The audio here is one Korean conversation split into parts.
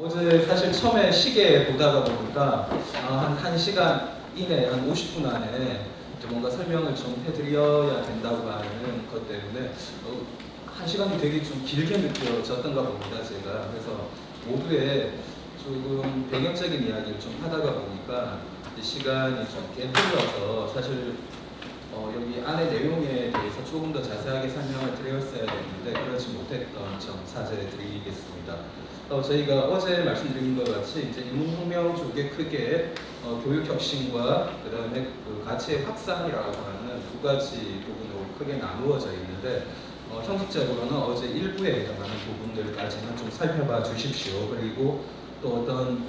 어제 사실 처음에 시계 보다가 보니까 한 1시간 이내, 한 50분 안에 뭔가 설명을 좀 해드려야 된다고 하는 것 때문에 1시간이 되게 좀 길게 느껴졌던가 봅니다, 제가. 그래서 모두의 조금 배경적인 이야기를 좀 하다가 보니까 시간이 좀 꽤 흘러서 사실 여기 안의 내용에 대해서 조금 더 자세하게 설명을 드렸어야 했는데 그렇지 못했던 점 사죄드리겠습니다. 저희가 어제 말씀드린 것 같이 이제 인문혁명 쪽에 크게 교육혁신과 그 다음에 그 가치의 확산이라고 하는 두 가지 부분으로 크게 나누어져 있는데 형식적으로는 어제 일부에 해당하는 부분들까지는 좀 살펴봐 주십시오. 그리고 또 어떤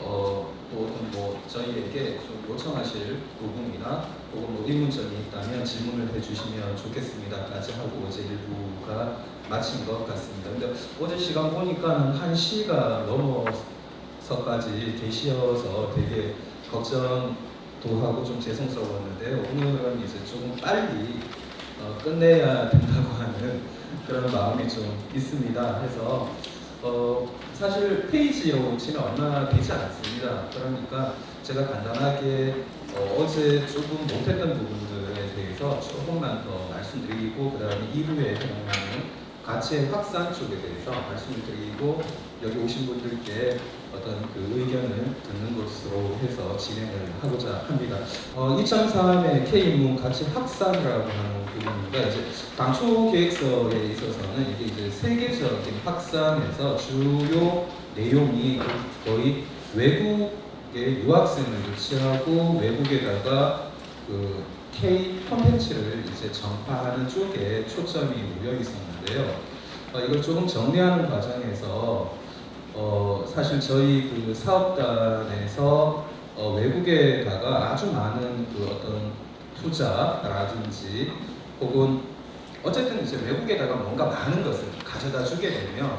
또 어떤 저희에게 좀 요청하실 부분이나 혹은 의문점이 있다면 질문을 해주시면 좋겠습니다까지 하고 어제 일부가 마친 것 같습니다. 근데 어제 시간 보니까 1시가 넘어서까지 계시어서 되게 걱정도 하고 좀 죄송스러웠는데요. 오늘은 이제 조금 빨리 끝내야 된다고 하는 그런 마음이 좀 있습니다. 해서 사실 페이지로 치면 얼마 되지 않습니다. 그러니까 제가 간단하게 어제 조금 못했던 부분들에 대해서 조금만 더 말씀드리고 그 다음에 2부에 해당하는 가치의 확산 쪽에 대해서 말씀을 드리고 여기 오신 분들께 어떤 그 의견을 듣는 것으로 해서 진행을 하고자 합니다. 2003의 K인문 가치 확산이라고 하는 부분입니다. 이제 당초 계획서에 있어서는 이게 이제 세계적인 확산에서 주요 내용이 거의 외국의 유학생을 유치하고 외국에다가 그 K 콘텐츠를 이제 전파하는 쪽에 초점이 놓여 있었는데요. 이걸 조금 정리하는 과정에서 사실 저희 그 사업단에서 외국에다가 아주 많은 그 어떤 투자라든지 혹은 어쨌든 이제 외국에다가 뭔가 많은 것을 가져다 주게 되면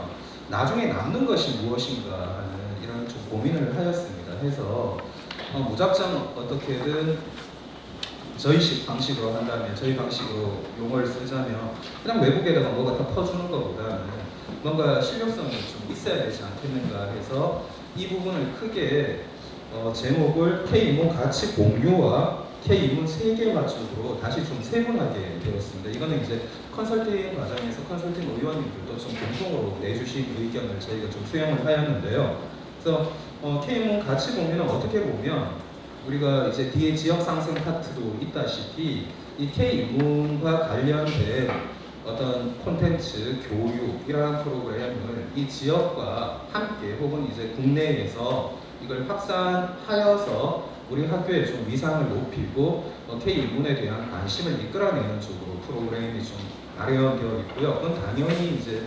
나중에 남는 것이 무엇인가 하는 이런 좀 고민을 하였습니다. 해서 무작정 어떻게든 저희식 방식으로 한다면, 저희 방식으로 용어를 쓰자면 그냥 외국에다가 뭐가 다 퍼주는 것보다는 뭔가 실용성이 좀 있어야 되지 않겠는가 해서 이 부분을 크게 제목을 K인문 가치 공유와 K인문 세계화 쪽으로 다시 좀 세분하게 되었습니다. 이거는 이제 컨설팅 과정에서 컨설팅 의원님들도 좀 공통으로 내주신 의견을 저희가 좀 수용을 하였는데요. 그래서 K인문 가치 공유는 어떻게 보면 우리가 이제 뒤에 지역 상승 파트도 있다시피 이 K인문과 관련된 어떤 콘텐츠, 교육 이러한 프로그램을 이 지역과 함께 혹은 이제 국내에서 이걸 확산하여서 우리 학교의 좀 위상을 높이고 K인문에 대한 관심을 이끌어내는 쪽으로 프로그램이 좀 마련되어 있고요. 그건 당연히 이제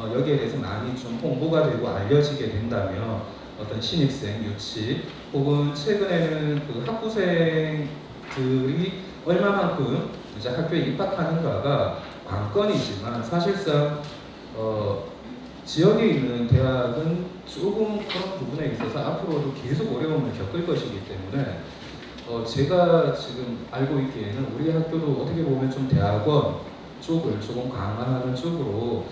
여기에 대해서 많이 좀 홍보가 되고 알려지게 된다면 어떤 신입생 유치 혹은 최근에는 그 학부생들이 얼마만큼 이제 학교에 입학하는가가 관건이지만 사실상 지역에 있는 대학은 조금 그런 부분에 있어서 앞으로도 계속 어려움을 겪을 것이기 때문에 제가 지금 알고 있기에는 우리 학교도 어떻게 보면 좀 대학원 쪽을 조금 강화하는 쪽으로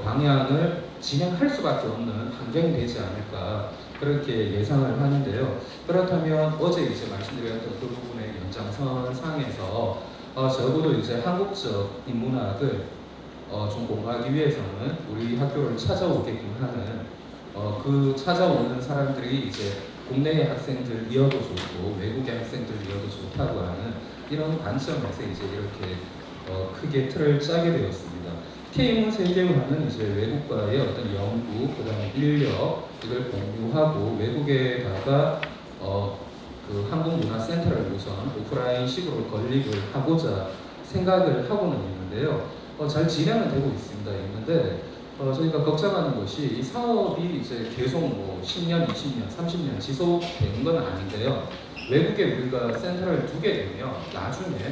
방향을 진행할 수밖에 없는 환경이 되지 않을까 그렇게 예상을 하는데요. 그렇다면 어제 이제 말씀드렸던 그 부분의 연장선상에서 적어도 이제 한국적 인문학을 좀 공부하기 위해서는 우리 학교를 찾아오게끔 하는 그 찾아오는 사람들이 이제 국내의 학생들이어도 좋고 외국의 학생들이어도 좋다고 하는 이런 관점에서 이제 이렇게 크게 틀을 짜게 되었습니다. K인문 세계화는 이제 외국과의 어떤 연구, 그다음에 인력 이걸 공유하고 외국에다가 그 한국문화센터를 우선 오프라인식으로 건립을 하고자 생각을 하고는 있는데요. 잘 진행은 되고 있습니다. 있는데 저희가 걱정하는 것이 이 사업이 이제 계속 10년, 20년, 30년 지속되는 건 아닌데요. 외국에 우리가 센터를 두게 되면 나중에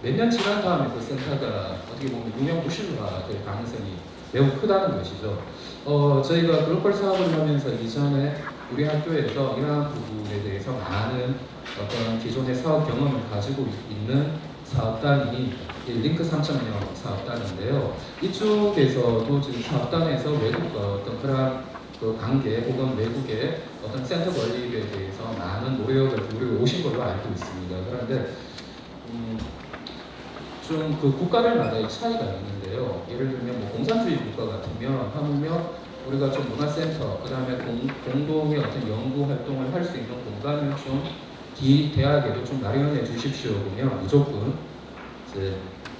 몇 년 지난 다음에 그 센터가 어떻게 보면 유명무실화 될 가능성이 매우 크다는 것이죠. 저희가 글로벌 사업을 하면서 이전에 우리 학교에서 이러한 부분에 대해서 많은 어떤 기존의 사업 경험을 가지고 있는 사업단이 링크 3.0 사업단인데요. 이쪽에서도 지금 사업단에서 외국과 어떤 그런 그 관계 혹은 외국의 어떤 센터 건립에 대해서 많은 노력을 기울이고 오신 걸로 알고 있습니다. 그런데 좀 그 국가들마다의 차이가 있는데요. 예를 들면 뭐 공산주의 국가 같으면 하물며 우리가 좀 문화센터, 그 다음에 공동의 어떤 연구 활동을 할 수 있는 공간을 좀 대학에도 좀 마련해 주십시오 보면 무조건 이제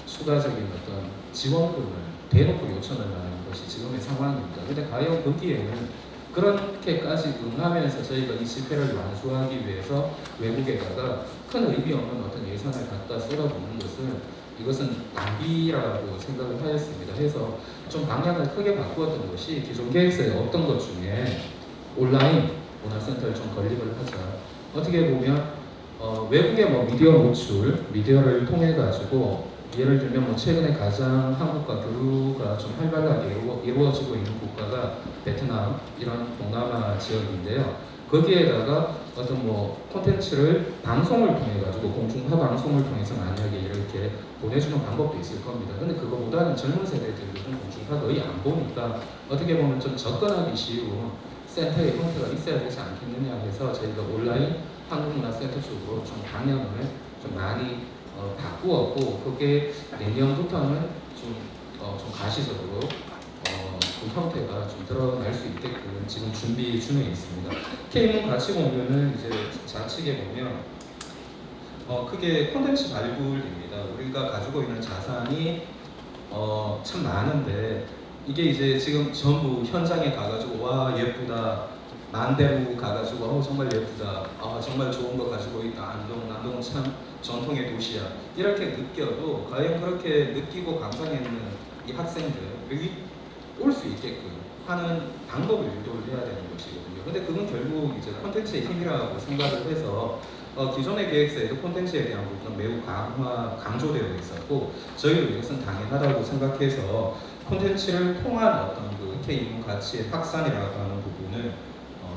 추가적인 어떤 지원금을 대놓고 요청을 하는 것이 지금의 상황입니다. 근데 과연 거기에는 그렇게까지 응하면서 저희가 이 집회를 완수하기 위해서 외국에다가 큰 의미 없는 어떤 예산을 갖다 쏟아붓는 것은 이것은 낭비라고 생각을 하였습니다. 해서 좀 방향을 크게 바꾸었던 것이 기존 계획서의 어떤 것 중에 온라인 문화센터를 좀 건립을 하자. 어떻게 보면 외국의 뭐 미디어 노출, 미디어를 통해 가지고 예를 들면 뭐 최근에 가장 한국과 교류가 좀 활발하게 이루어지고 있는 국가가 베트남 이런 동남아 지역인데요. 거기에다가 어떤 뭐 콘텐츠를 방송을 통해 가지고 공중파 방송을 통해서 만약에 이렇게 보내주는 방법도 있을 겁니다. 근데 그거보다는 젊은 세대들이 좀 공중파 거의 안 보니까 어떻게 보면 좀 접근하기 쉬운 센터의 형태가 있어야 되지 않겠느냐 해서 저희가 온라인 한국문화센터 쪽으로 좀 방향을 좀 많이 바꾸었고 그게 내년부터는 좀 가시적으로 그 형태가 좀 드러날 수 있게끔 지금 준비 중에 있습니다. K문 가치 공유는 이제 좌측에 보면 크게 콘텐츠 발굴입니다. 우리가 가지고 있는 자산이 참 많은데 이게 이제 지금 전부 현장에 가가지고 와 예쁘다 만대로 가가지고 정말 예쁘다 정말 좋은 거 가지고 있다 안동은 참 전통의 도시야 이렇게 느껴도 과연 그렇게 느끼고 감상했는 이 학생들이 올 수 있게끔 하는 방법을 유도를 해야 되는 것이거든요. 근데 그건 결국 이제 콘텐츠의 힘이라고 생각을 해서 기존의 계획서에도 콘텐츠에 대한 부분은 매우 강조되어 있었고 저희도 이것은 당연하다고 생각해서 콘텐츠를 통한 어떤 그 K인문 가치의 확산이라고 하는 부분을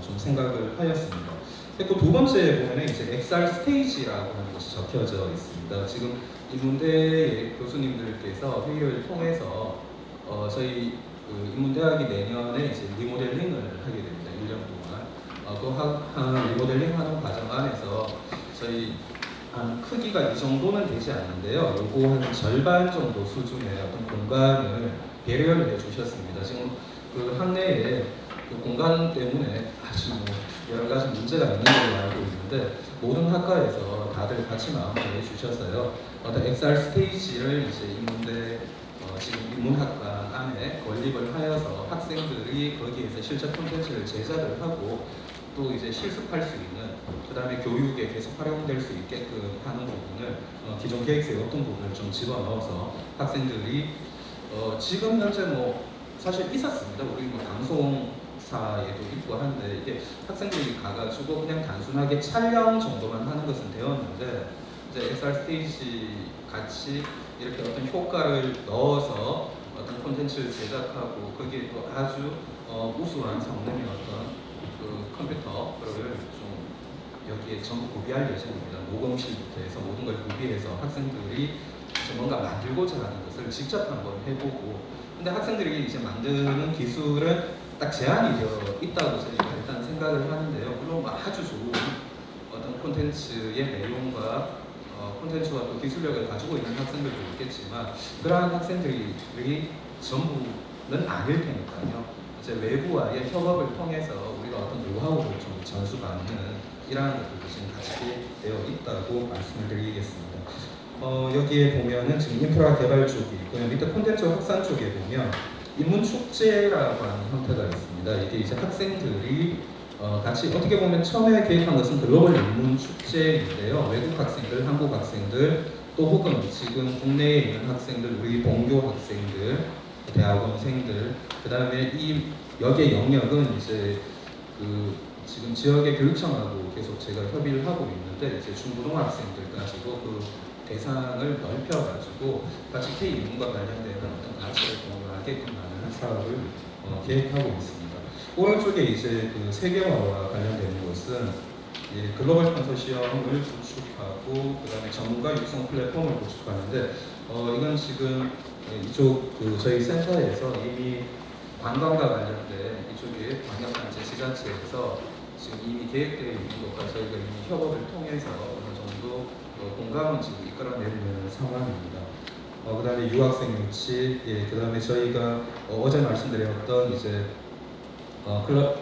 좀 생각을 하였습니다. 그리고 두 번째 보면은 이제 XR 스테이지라고 하는 것이 적혀져 있습니다. 지금 인문대의 교수님들께서 회의를 통해서 저희 그 인문대학이 내년에 이제 리모델링을 하게 됩니다. 1년 동안. 그 리모델링 하는 과정 안에서 저희 한 크기가 이 정도는 되지 않는데요. 요거 한 절반 정도 수준의 어떤 공간을 배려를 해주셨습니다. 지금 그 학내에 그 공간 때문에 아주 뭐 여러 가지 문제가 있는 걸로 알고 있는데 모든 학과에서 다들 같이 마음을 내주셔서요. 어떤 XR 스테이지를 이제 인문대 지금 인문학과 안에 건립을 하여서 학생들이 거기에서 실제 콘텐츠를 제작을 하고 또 이제 실습할 수 있는 그 다음에 교육에 계속 활용될 수 있게끔 하는 부분을 기존 계획서의 어떤 부분을 좀 집어넣어서 학생들이 지금 현재 뭐 사실 있었습니다. 우리 뭐 방송사에도 있고 한데 이게 학생들이 가가지고 그냥 단순하게 촬영 정도만 하는 것은 되었는데 이제 XR 스테이지 같이 이렇게 어떤 효과를 넣어서 어떤 콘텐츠를 제작하고 거기에 또 아주 우수한 성능의 어떤 그 컴퓨터를 좀 여기에 전부 구비할 예정입니다. 녹음실부터 해서 모든 걸 구비해서 학생들이 이제 뭔가 만들고자 하는 것을 직접 한번 해보고 근데 학생들이 이제 만드는 기술은 딱 제한이 되어 있다고 저희가 일단 생각을 하는데요. 물론 아주 좋은 어떤 콘텐츠의 내용과 콘텐츠와 또 기술력을 가지고 있는 학생들도 있겠지만 그러한 학생들이 전부는 아닐 테니까요. 이제 외부와의 협업을 통해서 우리가 어떤 노하우를 좀 전수받는 이러한 것들도 지금 같이 되어 있다고 말씀을 드리겠습니다. 여기에 보면은 지금 인프라 개발 쪽이 있고요. 밑에 콘텐츠 확산 쪽에 보면 인문축제라고 하는 형태가 있습니다. 이게 이제 학생들이 같이 어떻게 보면 처음에 계획한 것은 글로벌 인문 축제인데요. 외국 학생들, 한국 학생들, 또 혹은 지금 국내에 있는 학생들, 우리 본교 학생들, 대학원생들, 그 다음에 이 여기의 영역은 이제 그 지금 지역의 교육청하고 계속 제가 협의를 하고 있는데 이제 중고등학생들 가지고 그 대상을 넓혀가지고 같이 K 인문과 관련된 어떤 가치를 공유하게끔 하는 사업을 계획하고 있습니다. 오른쪽에 이제 그 세계화와 관련되는 것은 글로벌 컨소시엄을 구축하고 그다음에 전문가 육성 플랫폼을 구축하는데 이건 지금 이쪽 그 저희 센터에서 이미 관광과 관련된 이쪽에 광역단체 지자체에서 지금 이미 계획되어 있는 것과 저희가 이미 협업을 통해서 어느 정도 공감은 지금 이끌어내는 상황입니다. 그다음에 유학생 유치, 예, 그다음에 저희가 어제 말씀드렸던 이제 클럽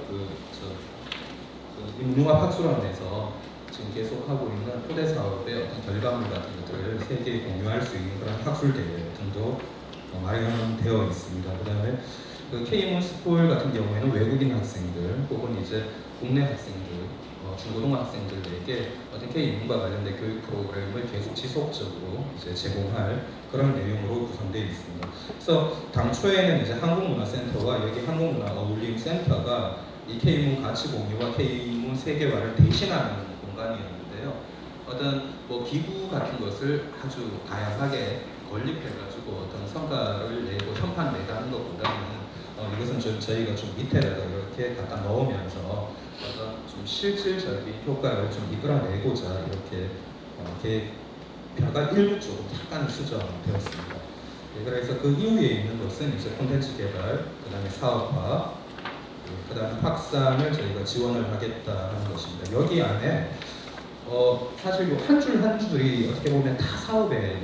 융합학술원에서 지금 계속하고 있는 토대 사업의 어떤 결과물 같은 것들을 세계에 공유할 수 있는 그런 학술 대회 등도 마련되어 있습니다. 그다음에 그 K문스쿨 같은 경우에는 외국인 학생들 혹은 이제 국내 학생들, 중고등학생들에게 어떤 K문과 관련된 교육 프로그램을 계속 지속적으로 이제 제공할 그런 내용으로 구성되어 있습니다. 그래서 당초에는 이제 한국문화센터와 여기 한국문화어울림센터가 이 K문 가치 공유와 K문 세계화를 대신하는 공간이었는데요. 어떤 뭐 기구 같은 것을 아주 다양하게 건립해가지고 어떤 성과를 내고 현판 내다는 것보다는 이것은 좀 저희가 좀 밑에다가 이렇게 갖다 넣으면서 어떤 좀 실질적인 효과를 좀 이끌어내고자 이렇게 계획표가 일부 쪽으로 약간 수정되었습니다. 네, 그래서 그 이후에 있는 것은 이제 콘텐츠 개발, 그 다음에 사업화, 그 다음에 확산을 저희가 지원을 하겠다 하는 것입니다. 여기 안에 사실 한 줄 한 줄이 어떻게 보면 다 사업의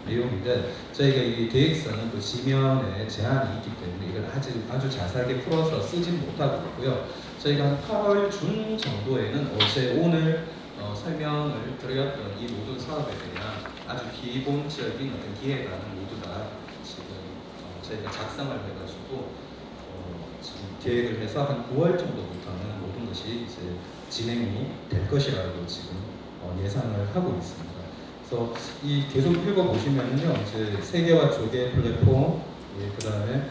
내용인데 저희가 이 계획서는 그 지면에 제한이 있기 때문에 이걸 아주 자세하게 풀어서 쓰진 못하고 있고요. 저희가 한 8월 중 정도에는 어제 오늘 설명을 드렸던 이 모든 사업에 대한 아주 기본적인 어떤 기획안을 모두 다 지금 저희가 작성을 해가지고 지금 계획을 해서 한 9월 정도부터는 모든 것이 이제 진행이 될 것이라고 지금 예상을 하고 있습니다. 그래서 이 계속 읽어보시면요, 이제 세계화 쪽의 플랫폼, 예, 그 다음에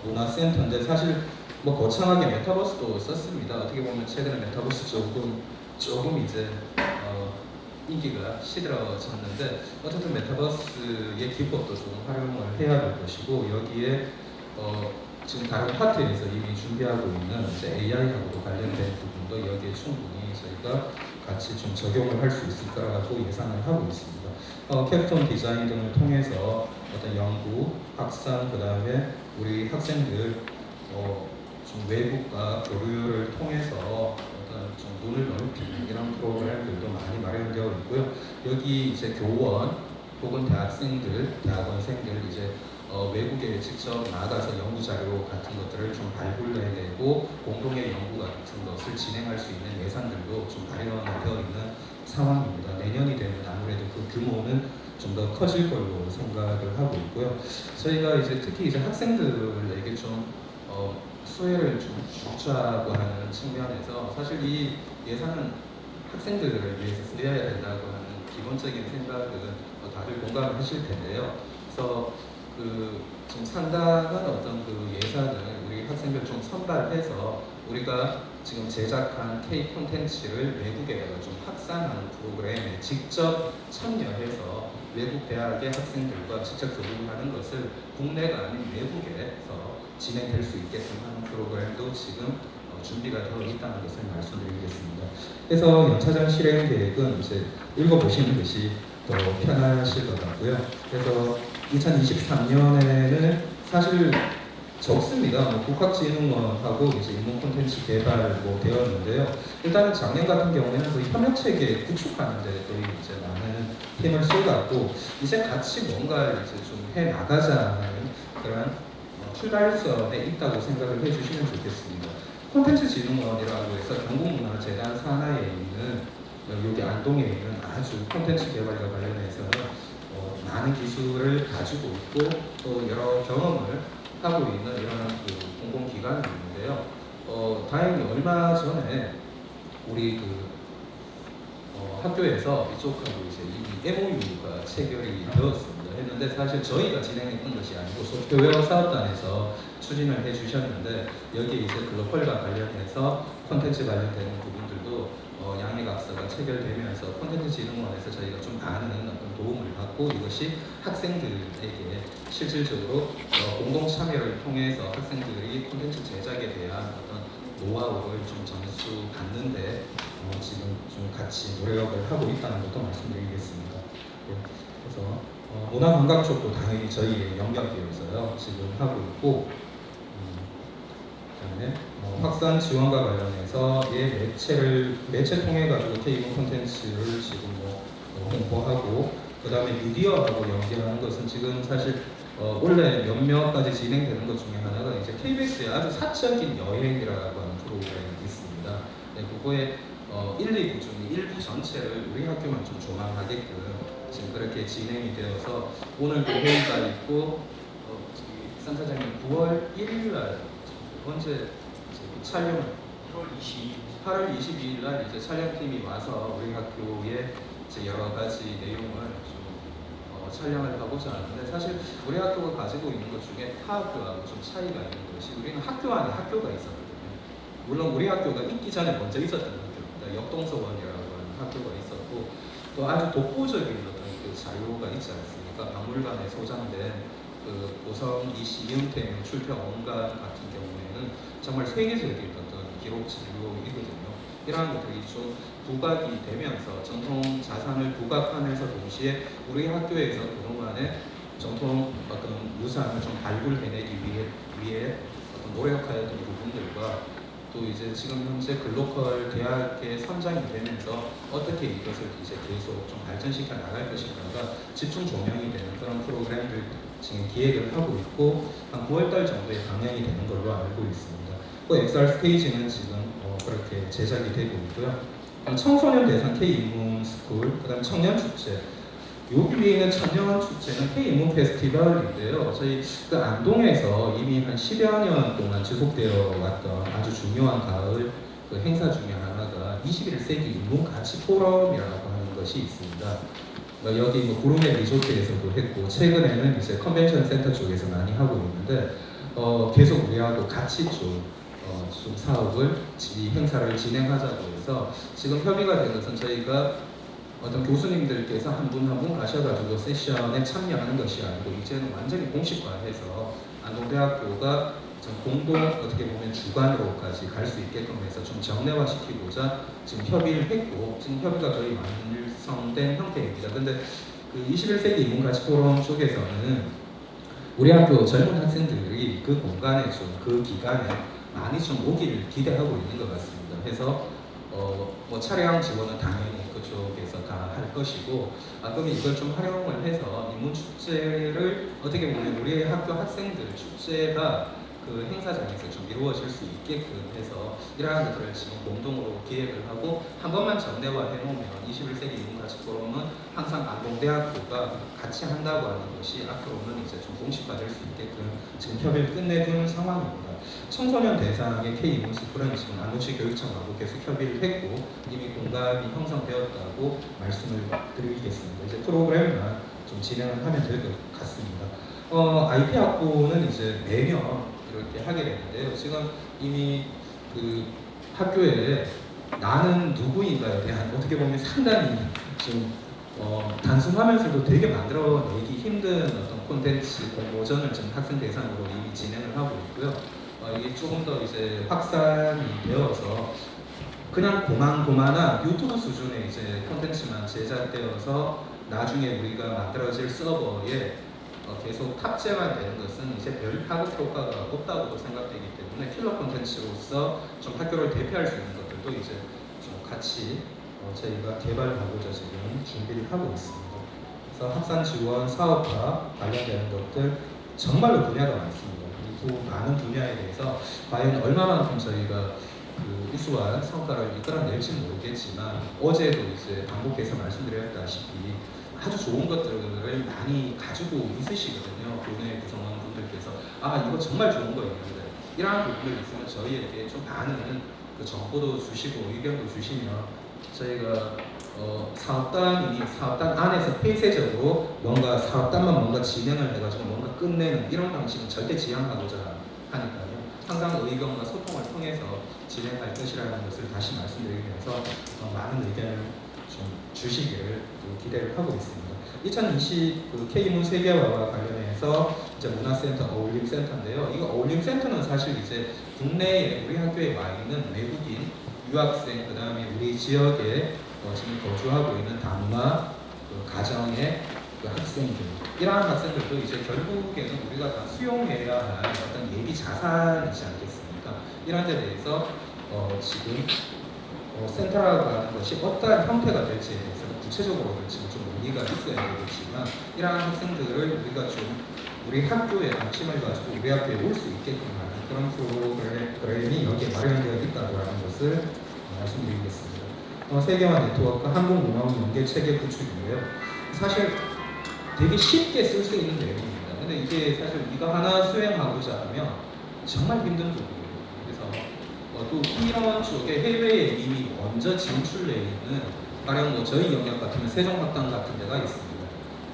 문화센터인데 사실 뭐 거창하게 메타버스도 썼습니다. 어떻게 보면 최근에 메타버스 조금 이제 인기가 시들어졌는데 어쨌든 메타버스의 기법도 좀 활용을 해야 될 것이고 여기에 지금 다른 파트에서 이미 준비하고 있는 이제 AI하고도 관련된 부분도 여기에 충분히 저희가 같이 좀 적용을 할 수 있을 거라고 예상을 하고 있습니다. 캡스톤 디자인 등을 통해서 어떤 연구, 확산, 그 다음에 우리 학생들 좀 외국과 교류를 통해서 어떤 좀 눈을 넓히는 이런 프로그램들도 많이 마련되어 있고요. 여기 이제 교원 혹은 대학원생들 이제 외국에 직접 나가서 연구 자료 같은 것들을 좀 발굴해내고 공동의 연구 같은 것을 진행할 수 있는 예산들도 좀 마련되어 있는 상황입니다. 내년이 되면 아무래도 그 규모는 좀 더 커질 걸로 생각을 하고 있고요. 저희가 이제 특히 이제 학생들에게 좀 수혜를 좀 주자고 하는 측면에서 사실 이 예산은 학생들을 위해서 쓰여야 된다고 하는 기본적인 생각은 다들 공감을 하실 텐데요. 그래서 좀 상당한 어떤 그 예산을 우리 학생들 좀 선발해서 우리가 지금 제작한 K 콘텐츠를 외국에 좀 확산하는 프로그램에 직접 참여해서 외국 대학의 학생들과 직접 교류하는 것을 국내가 아닌 외국에서 진행될 수 있게끔 하는 프로그램도 지금 준비가 되어 있다는 것을 말씀드리겠습니다. 그래서 연차전 실행 계획은 이제 읽어보시는 것이 더 편하실 것 같고요. 그래서 2023년에는 사실 적습니다. 국학진흥원하고 이제 인문 콘텐츠 개발 되었는데요. 일단은 작년 같은 경우에는 그 협력 체계 구축하는데 거의 이제 많은 힘을 쏟았고 이제 같이 뭔가를 이제 좀 해 나가자는 그런 출발선에 있다고 생각을 해주시면 좋겠습니다. 콘텐츠진흥원이라고 해서 경북문화재단 산하에 있는 여기 안동에 있는 아주 콘텐츠 개발과 관련해서는 많은 기술을 가지고 있고 또 여러 경험을 하고 있는 이런 그 공공기관이 있는데요. 다행히 얼마 전에 우리 학교에서 이쪽하고 이제 이미 MOU가 체결이 되었습니다. 했는데 사실 저희가 진행했던 것이 아니고 소프트웨어 사업단에서 추진을 해주셨는데 여기에 이제 글로벌과 관련해서 콘텐츠 관련되는 부분들도 양해각서가 체결되면서 콘텐츠진흥원에서 저희가 좀 많은 어떤 도움을 받고 이것이 학생들에게 실질적으로 공동 참여를 통해서 학생들이 콘텐츠 제작에 대한 어떤 노하우를 좀 전수 받는데 지금 좀 같이 노력을 하고 있다는 것도 말씀드리겠습니다. 네, 그래서 문화관광 쪽도 당연히 저희의 영역이어서요 지금 하고 있고 그다음에 확산 지원과 관련해서 매체 통해 가지고 K-이문 콘텐츠를 지금 홍보하고, 그다음에 미디어하고 연계하는 것은 지금 사실 원래 몇몇 가지 진행되는 것 중에 하나가 이제 KBS의 아주 사적인 여행이라고 하는 프로그램이 있습니다. 네, 그거에 1, 2부 중에 1부 전체를 우리 학교만 좀 조망하게끔 지금 그렇게 진행이 되어서 오늘도 회의가 있고, 센터장님 9월 1일 날 언제 촬영? 8월 22일 날 이제 촬영팀이 와서 우리 학교의 이제 여러 가지 내용을 좀 촬영을 하고자 하는데, 사실 우리 학교가 가지고 있는 것 중에 타 학교하고 좀 차이가 있는 것이, 우리는 학교 안에 학교가 있었거든요. 물론 우리 학교가 있기 전에 먼저 있었던 학교입니다. 역동서원이라고 하는 학교가 있었고, 또 아주 독보적인 어떤 그 자료가 있지 않습니까? 박물관에 소장된 그 고성 이시 이은태 출평원간 같은 경우에는 정말 세계적인 어떤 기록 자료이거든요. 이러한 것들이 좀 부각이 되면서 전통 자산을 부각하면서 동시에 우리 학교에서 그동안에 전통 어떤 유산을 좀 발굴해내기 위해 어떤 노력하였던 부분들과, 또 이제 지금 현재 글로컬 대학에 선정이 되면서 어떻게 이것을 이제 계속 좀 발전시켜 나갈 것인가가 집중 조명이 되는 그런 프로그램들 지금 기획을 하고 있고, 한 9월달 정도에 방영이 되는 걸로 알고 있습니다. 또 XR 스테이지는 지금 그렇게 제작이 되고 있고요. 청소년 대상 K-인문 스쿨, 그다음 청년 축제. 여기 있는 청년 축제는 K-인문 페스티벌인데요. 저희 그 안동에서 이미 한 10여 년 동안 지속되어 왔던 아주 중요한 가을 그 행사 중에 하나가 21세기 인문 가치 포럼이라고 하는 것이 있습니다. 여기 구름의 리조트에서도 했고, 최근에는 이제 컨벤션 센터 쪽에서 많이 하고 있는데, 계속 우리하고 같이 좀 사업을, 이 행사를 진행하자고 해서 지금 협의가 된 것은, 저희가 어떤 교수님들께서 한 분 한 분 가셔가지고 세션에 참여하는 것이 아니고, 이제는 완전히 공식화해서 안동대학교가 좀 공동 어떻게 보면 주관으로까지 갈 수 있게끔 해서 좀 정례화시키고자 지금 협의를 했고, 지금 협의가 거의 완성된 형태입니다. 근데 그 21세기 인문가치 포럼 쪽에서는 우리 학교 젊은 학생들이 그 공간에 좀 그 기간에 많이 좀 오기를 기대하고 있는 것 같습니다. 그래서 차량 지원은 당연히 그쪽에서 다 할 것이고, 그럼 이걸 좀 활용을 해서 인문 축제를 어떻게 보면 우리 학교 학생들 축제가 그 행사장에서 좀 이루어질 수 있게끔 해서 이러한 것들을 지금 공동으로 기획을 하고, 한 번만 정례화해 놓으면 21세기 인문가치 포럼은 항상 안동대학교가 같이 한다고 하는 것이 앞으로는 이제 좀 공식화될 수 있게끔 지금 협의를 끝내둔 상황입니다. 청소년 대상의 K-인문 스쿨은 지금 안동시 교육청하고 계속 협의를 했고, 이미 공감이 형성되었다고 말씀을 드리겠습니다. 이제 프로그램만 좀 진행을 하면 될 것 같습니다. IP 학부는 이제 매년 이렇게 하게 되는데요. 지금 이미 그 학교에 나는 누구인가에 대한 어떻게 보면 상당히 좀 단순하면서도 되게 만들어내기 힘든 어떤 콘텐츠 공모전을 지금 학생 대상으로 이미 진행을 하고 있고요. 이게 조금 더 이제 확산이 되어서 그냥 고만고만한 유튜브 수준의 이제 콘텐츠만 제작되어서 나중에 우리가 만들어질 서버에 계속 탑재만 되는 것은 이제 별 파급 효과가 없다고 생각되기 때문에 킬러 콘텐츠로서 좀 학교를 대표할 수 있는 것들도 이제 좀 같이 저희가 개발하고자 지금 준비를 하고 있습니다. 그래서 학산 지원, 사업화 관련되는 것들 정말로 분야가 많습니다. 그리고 많은 분야에 대해서 과연 얼마만큼 저희가 그 우수한 성과를 이끌어낼지는 모르겠지만, 어제도 이제 반복해서 말씀드렸다시피 아주 좋은 것들을 많이 가지고 있으시거든요. 교내 구성원 분들께서 이거 정말 좋은 거 있는데, 이러한 부분들 있으면 저희에게 좀 많은 그 정보도 주시고 의견도 주시면 저희가 사업단 안에서 폐쇄적으로 뭔가 사업단만 뭔가 진행을 해가지고 뭔가 끝내는 이런 방식은 절대 지향하고자 하니까요. 항상 의견과 소통을 통해서 진행할 것이라는 것을 다시 말씀드리면서 많은 의견을 좀 주시기를 기대를 하고 있습니다. 2020 K문 세계화와 관련해서 이제 문화센터 어울림센터인데요. 이거 어울림센터는 사실 이제 국내에 우리 학교에 와 있는 외국인 유학생, 그 다음에 우리 지역에 지금 거주하고 있는 단마 그 가정의 그 학생들, 이러한 학생들도 이제 결국에는 우리가 다 수용해야 할 어떤 예비 자산이지 않겠습니까? 이런 데 대해서 지금 센터라고 하는 것이 어떠한 형태가 될지에 대해서는 구체적으로 지금 좀 의미가 있어야 되겠지만 이러한 학생들을 우리가 좀 우리 학교에 관심을 가지고 우리 학교에 올 수 있게끔 하는 그런 프로그램이 여기에 마련되어 있다고 하는 것을 말씀드리겠습니다. 세계화 네트워크 한국문화원 연계 체계 구축인데요. 사실 되게 쉽게 쓸 수 있는 내용입니다. 근데 이게 사실 이거 하나 수행하고자 하면 정말 힘든 부분이에요. 그래서 또 이런 쪽에 해외에 이미 먼저 진출해 있는 가령 뭐 저희 영역 같으면 세종학당 같은 데가 있습니다.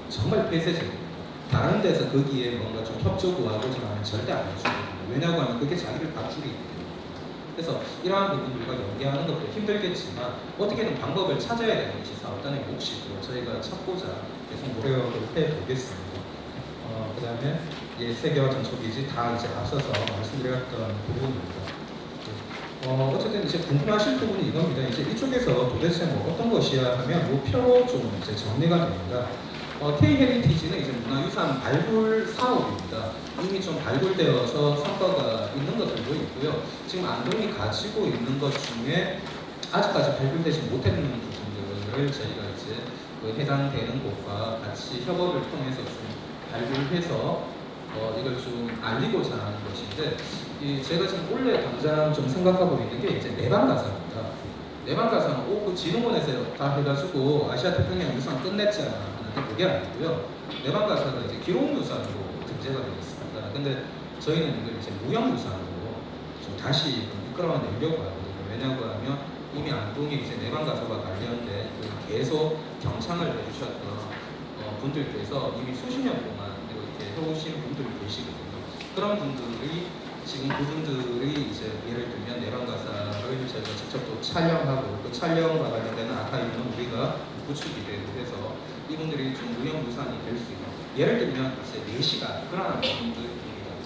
정말 폐쇄적입니다. 다른 데서 거기에 뭔가 좀 협조 구하고자 하면 절대 안 해주거든요. 왜냐고 하면 그게 자기를 갖추기 때문에. 그래서 이러한 부분들과 연계하는 것도 힘들겠지만 어떻게든 방법을 찾아야 되는 것이 사업단의 몫이고 저희가 찾고자 계속 노력을 해보겠습니다. 그 다음에 세계화 전초기지 다 이제 앞서서 말씀드렸던 부분입니다. 어쨌든 이제 궁금하실 부분이 이겁니다. 이제 이쪽에서 도대체 뭐 어떤 것이야 하면 목표로 좀 이제 정리가 됩니다. K-헤리티지는 이제 문화유산 발굴 사업입니다. 이미 좀 발굴되어서 성과가 있는 것들도 있고요. 지금 안동이 가지고 있는 것 중에 아직까지 발굴되지 못했는 부분들을 저희가 이제 그 해당되는 곳과 같이 협업을 통해서 좀 발굴해서 이걸 좀 알리고자 하는 것인데 제가 지금 원래 당장 좀 생각하고 있는 게 이제 내방가사입니다. 내방가사는 그 진흥원에서 다 해가지고 아시아 태평양 유산 끝냈잖아 하는데 그게 아니고요. 내방가사가 이제 기록유산으로 등재가 되어 있습니다. 근데 저희는 이걸 이제 무형유산으로 좀 다시 이끌어내려고 하거든요. 왜냐고 하면 이미 안동에 이제 내방가사와 관련된 계속 경창을 해주셨던 분들께서 이미 수십 년 동안 이렇게 해오신 분들이 계시거든요. 그런 분들이 지금 그분들이 이제 예를 들면 내방가사를 저희가 직접 또 촬영하고 그 촬영과 관련되는 아카이브는 우리가 구축이 되고 해서 이분들이 좀 무형유산이 될 수 있는 예를 들면 이제 4시간 그런 부분들입니다.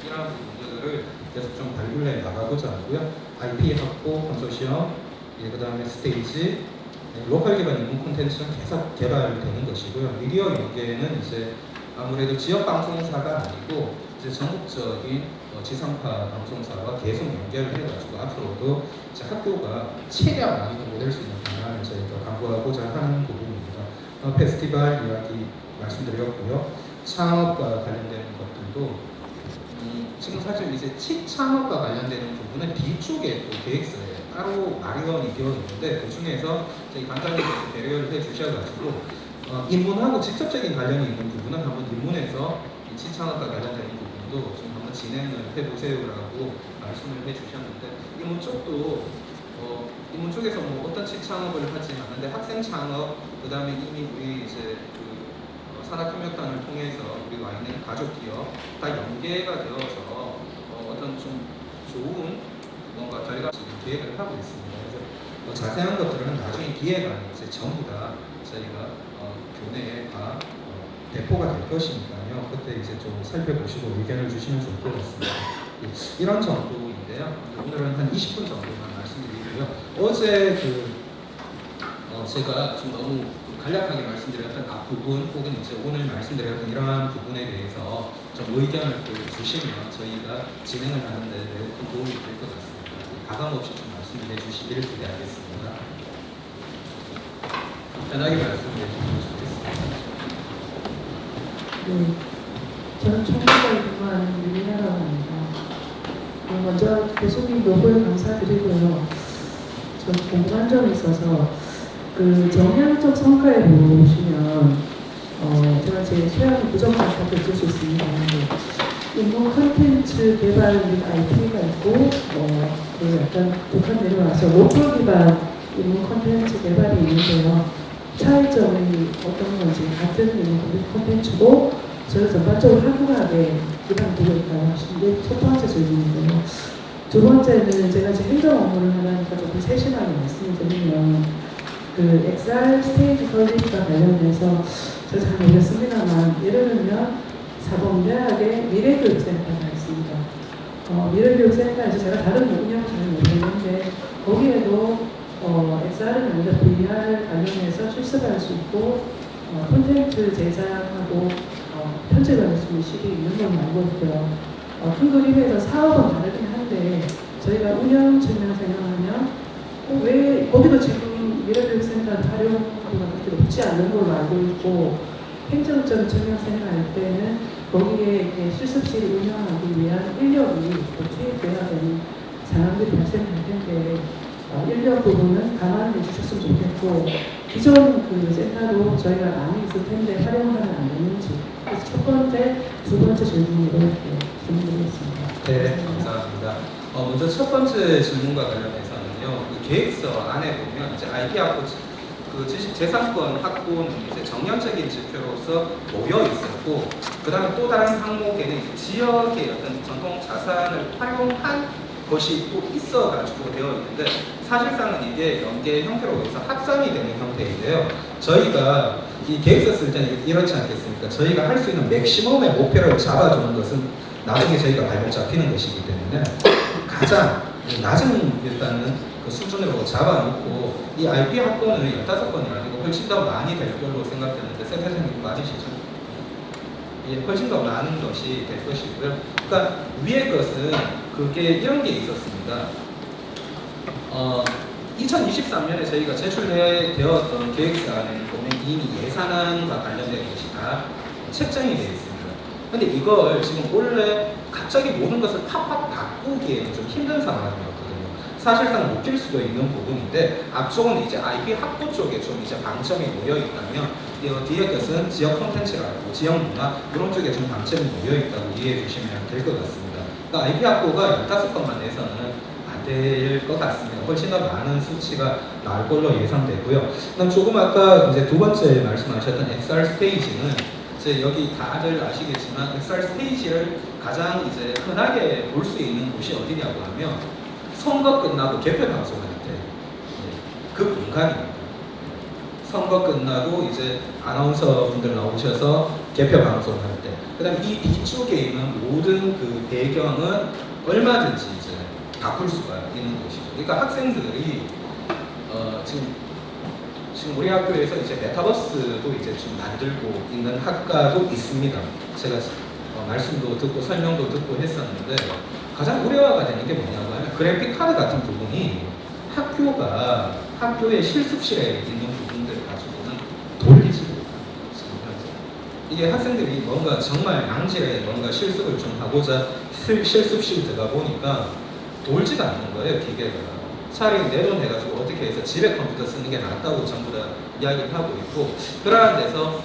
이런 부분들을 계속 좀 발굴해 나가고자 하고요. IP 확보 컨소시엄, 그 다음에 스테이지, 로컬 기반 인문 콘텐츠는 계속 개발되는 것이고요. 미디어 연계는 이제 아무래도 지역 방송사가 아니고 이제 전국적인 지상파 방송사와 계속 연결을 해가지고 앞으로도 이제 학교가 최대한 많이 홍보될 수 있는 방안을 저희가 강구하고자 하는 부분입니다. 페스티벌 이야기 말씀드렸고요. 창업과 관련되는 것들도 지금 사실 이제 창업과 관련되는 부분은 뒤쪽에 또 계획서에 따로 마련이 되어 있는데 그 중에서 저희 관장님께서 배려를 해주셔가지고 인문하고 직접적인 관련이 있는 부분은 한번 인문에서 이 치창학과 관련되는 부분도 좀 한번 진행을 해보세요라고 말씀을 해주셨는데 인문 쪽도 인문 쪽에서 뭐 어떤 치창업을 하지 않는데 학생 창업 그 다음에 이미 우리 이제 산학협력단을 통해서 우리 와 있는 가족 기업 다 연계가 되어서 어떤 좀 좋은 뭔가 저희가 지금 계획을 하고 있습니다. 그래서 자세한 것들은 나중에 기회가 이제 전부 다 저희가 교내에 다 배포가 될 것이니까요. 그때 이제 좀 살펴보시고 의견을 주시면 좋을 것 같습니다. 이런 정도인데요. 오늘은 한 20분 정도만 말씀드리고요. 어제 제가 좀 너무 간략하게 말씀드렸던 앞부분 혹은 이제 오늘 말씀드렸던 이러한 부분에 대해서 좀 의견을 주시면 저희가 진행을 하는 데 매우 큰 도움이 될 것 같습니다. 가감 없이 좀 말씀해 주시기를 기대하겠습니다. 편하게 말씀해 주시면 좋겠습니다. 네, 저는 총무과에 근무하는 유민아라고 합니다. 먼저 교수님 노고에 감사드리고요. 저 궁금한 점이 있어서 그 정량적 성과에 보시면 제가 제 소양이 부정한 것도 있을 수 있습니다. 인문 콘텐츠 개발 및 IP가 있고 그 약간 북한 내려와서 로컬 기반 인문 콘텐츠 개발이 있는데요. 차이점이 어떤 건지 같은 인문 콘텐츠고 저를 전반적으로 한국학에 기반 두고 있다고 하시는 게 첫 번째 질문인데요. 두 번째는 제가 이제 행정 업무를 하니까 조금 세심하게 말씀을 드리면 그 XR 스테이지 설립과 관련해서 제가 잘 모르겠습니다만 예를 들면 사범대학의 미래교육센터가 있습니다. 미래교육센터에서 제가 다른 운영을 잘 모르겠는데 거기에도 XR은 아니라 VR 관련해서 실습할 수 있고 콘텐츠 제작하고 편집할 수 있는 식이 있는 건 알고 있고요. 큰 그림에서 사업은 다르긴 한데 저희가 운영 측면 생각하면 왜 거기도 지금 미래교육센터 활용도가 그렇게 높지 않은 걸로 알고 있고 행정적 측면 생각할 때는 거기에 이렇게 실습실을 운영하기 위한 인력이 또 투입돼야 되는 상황들이 발생할 텐데 인력 부분은 감안해 주셨으면 좋겠고 기존 그 센터도 저희가 많이 있을 텐데 활용하면 안 되는지 그래서 첫 번째, 두 번째 질문으로 이렇게 질문드리겠습니다. 네, 감사합니다. 먼저 첫 번째 질문과 관련해서는요, 그 계획서 안에 보면 이제 IP하고 그 지식재산권 확보는 이제 정량적인 지표로서 놓여 있었고, 그 다음에 또 다른 항목에는 이제 지역의 어떤 전통 자산을 활용한 것이 또 있어가지고 되어 있는데, 사실상은 이게 연계 형태로 해서 합산이 되는 형태인데요. 저희가 이 계획서 쓸 때는 이렇지 않겠습니까? 저희가 할 수 있는 맥시멈의 목표를 잡아주는 것은 나중에 저희가 발목 잡히는 것이기 때문에 가장 낮은 일단은 그 수준으로 잡아놓고 이 IP 학번을 15건이 아니고 훨씬 더 많이 될 걸로 생각되는데 센터장님 맞으시죠? 예, 훨씬 더 많은 것이 될 것이고요. 그러니까 위의 것은 그게 이런 게 있었습니다. 2023년에 저희가 제출되었던 계획서안에는 보면 이미 예산안과 관련된 것이 다 책정이 되어 있습니다. 근데 이걸 지금 원래 갑자기 모든 것을 팍팍 바꾸기에는 좀 힘든 상황이었거든요. 사실상 묶일 수도 있는 부분인데 앞쪽은 이제 IP 확보 쪽에 좀 이제 방점이 놓여 있다면 뒤에 것은 지역 콘텐츠라고 지역 문화 이런 쪽에 좀 방점이 놓여 있다고 이해해 주시면 될 것 같습니다. 그러니까 IP 확보가 15건만 내서는 안 될 것 같습니다. 훨씬 더 많은 수치가 나올 걸로 예상되고요. 그다음 조금 아까 이제 두 번째 말씀하셨던 XR 스테이지는 이제 여기 다들 아시겠지만 XR 스테이지를 가장 이제 흔하게 볼 수 있는 곳이 어디냐고 하면 선거 끝나고 개표 방송할 때 그 공간입니다. 선거 끝나고 이제 아나운서 분들 나오셔서 개표 방송할 때, 그다음 이 뒤쪽에 있는 모든 그 배경은 얼마든지 이제 바꿀 수가 있는 것이죠. 그러니까 학생들이 지금 우리 학교에서 이제 메타버스도 이제 좀 만들고 있는 학과도 있습니다. 제가 말씀도 듣고 설명도 듣고 했었는데 가장 우려가 되는 게 뭐냐고 하면 그래픽 카드 같은 부분이 학교의 실습실에 있는 부분들 가지고는 돌리지 못하는 거죠. 이게 학생들이 뭔가 정말 양질의 뭔가 실습을 좀 하고자 실습실 들어가 보니까 돌지가 않는 거예요, 기계가. 차라리 내려내가지고 어떻게 해서 집에 컴퓨터 쓰는 게 낫다고 전부 다 이야기를 하고 있고, 그러한 데서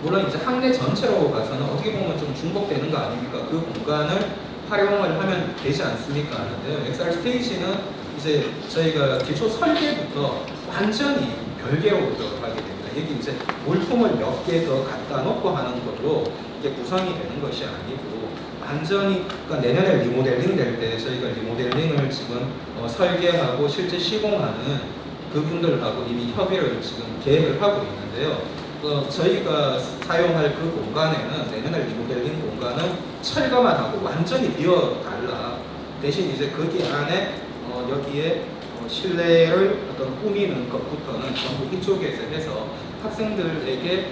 물론 이제 학내 전체로 봐서는 어떻게 보면 좀 중복되는 거 아닙니까? 그 공간을 활용을 하면 되지 않습니까? 하는데요. XR 스테이지는 이제 저희가 기초 설계부터 완전히 별개로 들어가게 됩니다. 여기 이제 물품을 몇 개 더 갖다 놓고 하는 걸로 이게 구성이 되는 것이 아니고 완전히, 그러니까 내년에 리모델링 될 때 저희가 리모델링을 지금 설계하고 실제 시공하는 그분들하고 이미 협의를 지금 계획을 하고 있는데요. 저희가 사용할 그 공간에는 내년에 리모델링 공간은 철거만 하고 완전히 비워달라. 대신 이제 거기 안에 여기에 실내를 어떤 꾸미는 것부터는 전부 이쪽에서 해서 학생들에게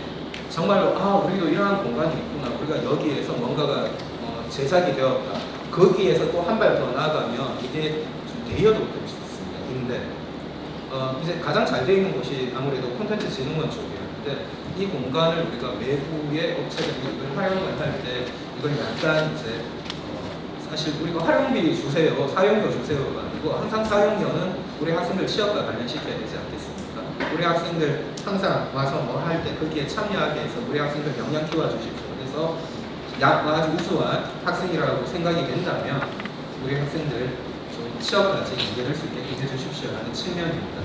정말로 우리도 이러한 공간이 있구나, 우리가 여기에서 뭔가가 제작이 되었다, 거기에서 또 한 발 더 나아가면 이게 좀 대여도 될 수 있습니다. 근데 이제 가장 잘 되어 있는 곳이 아무래도 콘텐츠진흥원 쪽이었는데 이 공간을 우리가 외부의 업체들이 이걸 활용을 할 때 이걸 약간 이제 사실 우리가 활용비 주세요, 사용료 주세요가 아니고 항상 사용료는 우리 학생들 취업과 관련시켜야 되지 않겠습니까? 우리 학생들 항상 와서 뭐 할 때 거기에 참여하게 해서 우리 학생들 역량 키워주십시오. 그래서 아주 우수한 학생이라고 생각이 된다면 우리 학생들 좀 취업까지 연계될 수 있게 해주십시오 라는 측면입니다.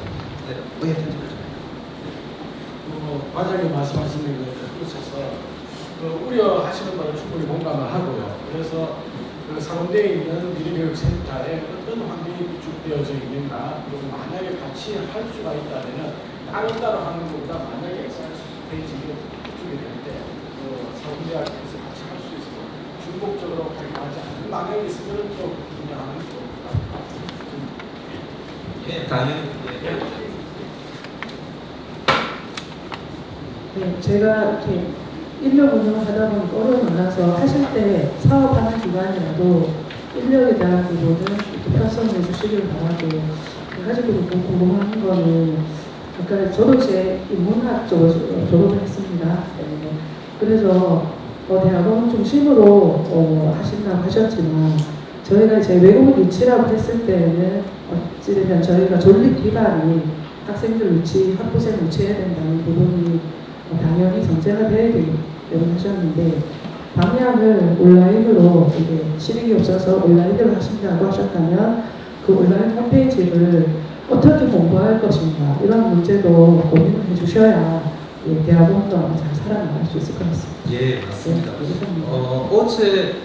네, 과장님 말씀하시는 거에 그렇셔서 우려하시는 바를 충분히 공감을 하고요. 그래서 그 상원대에 있는 미래교육센터에 어떤 환경이 구축되어져 있는가, 그리고 만약에 같이 할 수가 있다면 따로따로 하는 것보다 만약에 XR 스테이지가 구축이 될 때 상원대학교에서 같이 할 수 있고 중복적으로 활용하지 않는 방향이 있으면 또 분양하는 또 예, 당연히. 네, 제가 이렇게 인력 운영을 하다 보니까 어려움이 많아서 하실 때 사업하는 기관이라도 인력에 대한 부분은 이렇게 참석해 주시길 바라고 가지고 궁금한 거는 그러니까 저도 이제 인문학 쪽으로 졸업을 했습니다. 네. 그래서 대학원 중심으로 하신다고 하셨지만 저희가 이제 외국인 유치라고 했을 때는 어찌되면 저희가 존립 기반이 학생들 유치, 학부생 유치해야 된다는 부분이 당연히 전제가 되어야 되기 때문에 하셨는데 방향을 온라인으로 이게 실익이 없어서 온라인으로 하신다고 하셨다면 그 온라인 홈페이지를 어떻게 공부할 것인가 이런 문제도 고민을 해주셔야 대학원도 잘 살아나갈 수 있을 것 같습니다. 예, 맞습니다. 어저께죠.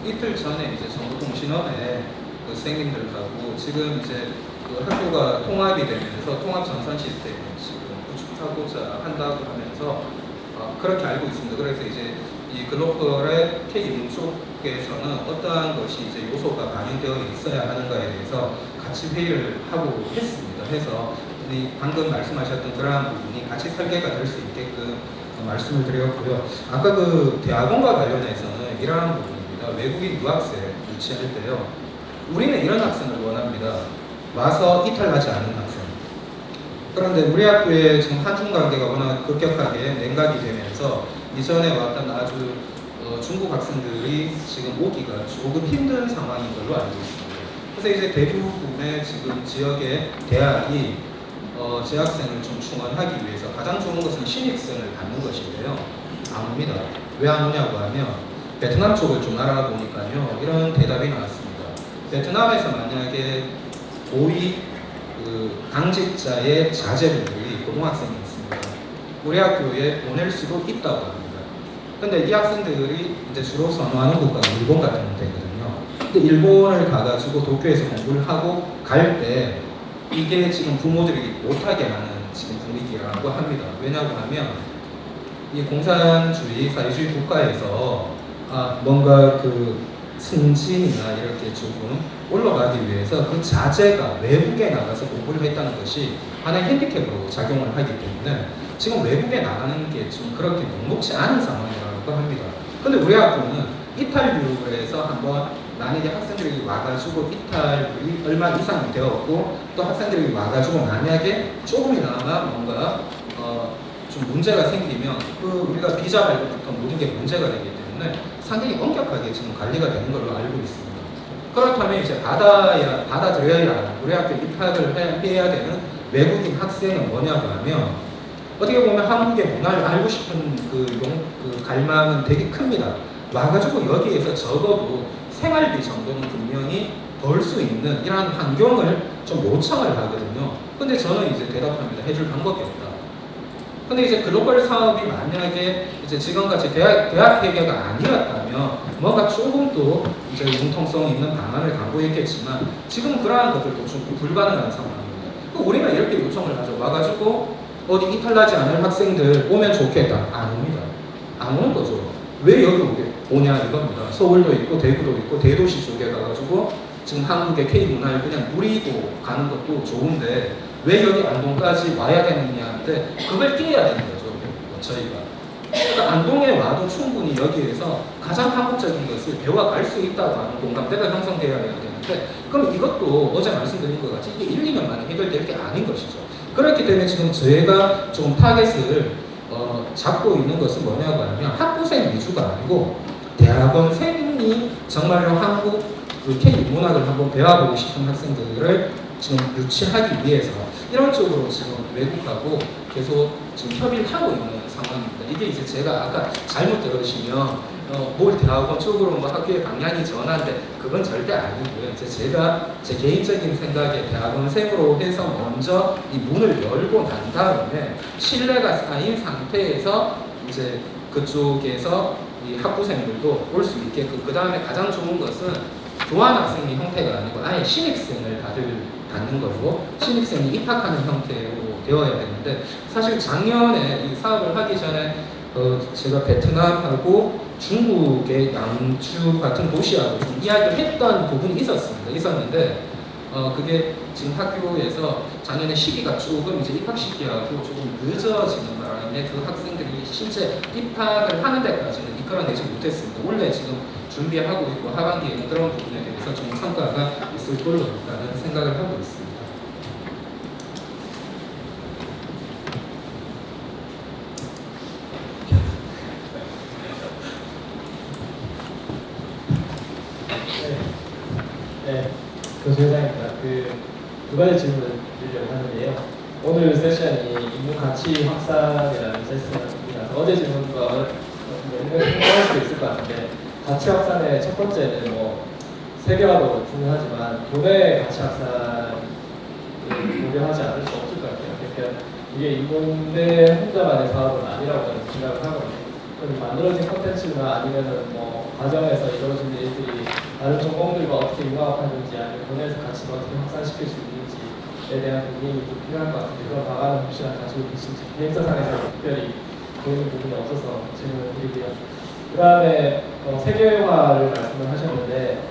이틀 전에 이제 정부통신원에 그 선생님들하고 지금 이제 그 학교가 통합이 되면서 통합 전산 시스템을 지금 구축하고자 한다고 하면서 그렇게 알고 있습니다. 그래서 이제 이 글로벌의 K인문 쪽에서는 어떠한 것이 이제 요소가 반영되어 있어야 하는가에 대해서 같이 회의를 하고 했습니다. 해서 방금 말씀하셨던 그러한 부분이 같이 설계가 될 수 있게끔 말씀을 드렸고요. 아까 그 대학원과 관련해서는 이러한 부분입니다. 외국인 유학생 유치할 때요. 우리는 이런 학생을 원합니다. 와서 이탈하지 않은 학생. 그런데 우리 학교의 지금 한중 관계가 워낙 급격하게 냉각이 되면서 이전에 왔던 아주 중국 학생들이 지금 오기가 조금 힘든 상황인 걸로 알고 있습니다. 그래서 이제 대부분의 지금 지역의 대학이 재학생을 좀 충원하기 위해서 가장 좋은 것은 신입생을 받는 것인데요. 안 옵니다. 왜 안 오냐고 하면 베트남 쪽을 좀 알아보니까요. 이런 대답이 나왔습니다. 베트남에서 만약에 고위 당직자의 자제분들이 고등학생이 있습니다. 우리 학교에 보낼 수도 있다고 합니다. 근데 이 학생들이 이제 주로 선호하는 국가가 일본 같은 데거든요. 근데 일본을 가가지고 도쿄에서 공부를 하고 갈 때 이게 지금 부모들이 못하게 하는 지금 분위기라고 합니다. 왜냐고 하면 이 공산주의, 사회주의 국가에서 뭔가 그 승진이나 이렇게 조금 올라가기 위해서 그 자제가 외국에 나가서 공부를 했다는 것이 하나의 핸디캡으로 작용을 하기 때문에 지금 외국에 나가는 게 좀 그렇게 녹록지 않은 상황이라고 합니다. 근데 우리 학교는 이탈률에서 한번 만약에 학생들이 와가지고 이탈이 얼마 이상이 되었고 또 학생들이 와가지고 만약에 조금이나마 뭔가 좀 문제가 생기면 우리가 비자 발급부터 모든 게 문제가 되기 때문에 상당히 엄격하게 지금 관리가 되는 걸로 알고 있습니다. 그렇다면 이제 받아들여야 하는 우리 학교 입학을 해야 되는 외국인 학생은 뭐냐고 하면 어떻게 보면 한국의 문화를 알고 싶은 그 갈망은 되게 큽니다. 와가지고 여기에서 적어도 생활비 정도는 분명히 벌 수 있는 이러한 환경을 좀 요청을 하거든요. 근데 저는 이제 대답합니다. 해줄 방법이 없다. 근데 이제 글로벌 사업이 만약에 이제 지금같이 대학 회계가 아니었다면 뭔가 조금 또 이제 융통성 있는 방안을 강구했겠지만 지금 그러한 것들도 좀 불가능한 상황입니다. 우리는 이렇게 요청을 하죠. 와가지고 어디 이탈나지 않을 학생들 오면 좋겠다. 안 옵니다. 안 오는 거죠. 왜 여기 오냐 이겁니다. 서울도 있고 대구도 있고 대도시 쪽에 가가지고 지금 한국의 K문화를 그냥 누리고 가는 것도 좋은데 왜 여기 안동까지 와야 되느냐인데 그걸 깨야 되는 거죠. 저희가. 그러니까 안동에 와도 충분히 여기에서 가장 한국적인 것을 배워갈 수 있다고 하는 공감대가 형성되어야 되는데 그럼 이것도 어제 말씀드린 것 같이 이게 1, 2년 만에 해결될 게 아닌 것이죠. 그렇기 때문에 지금 저희가 좀 타겟을 잡고 있는 것은 뭐냐고 하면 학부생 위주가 아니고 대학원생이 정말로 한국 K문학을 한번 배워보고 싶은 학생들을 지금 유치하기 위해서 이런 쪽으로 지금 외국하고 계속 지금 협의를 하고 있는 상황입니다. 이게 이제 제가 아까 잘못 들으시면 뭘 대학원 쪽으로 뭐 학교의 방향이 전환돼 그건 절대 아니고요. 이제 제가 제 개인적인 생각에 대학원생으로 해서 먼저 이 문을 열고 난 다음에 신뢰가 쌓인 상태에서 이제 그쪽에서 이 학부생들도 올 수 있게 그 다음에 가장 좋은 것은 교환학생의 형태가 아니고 아예 신입생을 받는 거고 신입생이 입학하는 형태로 되어야 되는데 사실 작년에 이 사업을 하기 전에 제가 베트남하고 중국의 양주 같은 도시하고 좀 이야기를 했던 부분이 있었는데 그게 지금 학교에서 작년에 시기가 조금 이제 입학 시기하고 조금 늦어지는 바람에 그 학생들이 실제 입학을 하는 데까지는 이끌어내지 못했습니다. 원래 지금 준비하고 있고 하반기에는 그런 부분에 대해서 좀 성과가 있을 걸로 일단은 생각을 하고 있습니다. 네, 교수회장입니다. 두 가지 질문을 드리려고 하는데요. 오늘 세션이 인문 가치 확산이라는 세션이라서 어제 질문과 연결할 수도 있을 것 같은데, 가치 확산의 첫 번째는 뭐 세계화도 중요하지만 교내 가치 확산을 고려하지 않을 수 없을 것 같아요. 그러니까 이게 인문대 혼자만의 사업은 아니라고 저는 생각을 하거든요. 만들어진 콘텐츠나 아니면은 뭐 과정에서 이루어진 일들이 다른 전공들과 어떻게 융합하는지 아니면 교내에서 가치를 어떻게 확산시킬 수 있는지에 대한 고민이 좀 필요할 것 같은데, 그런 방안을 혹시나 가지고 계신지, 계획서상에서 특별히 보이는 부분이 없어서 질문을 드리고요. 그 다음에 세계화를 말씀을 하셨는데,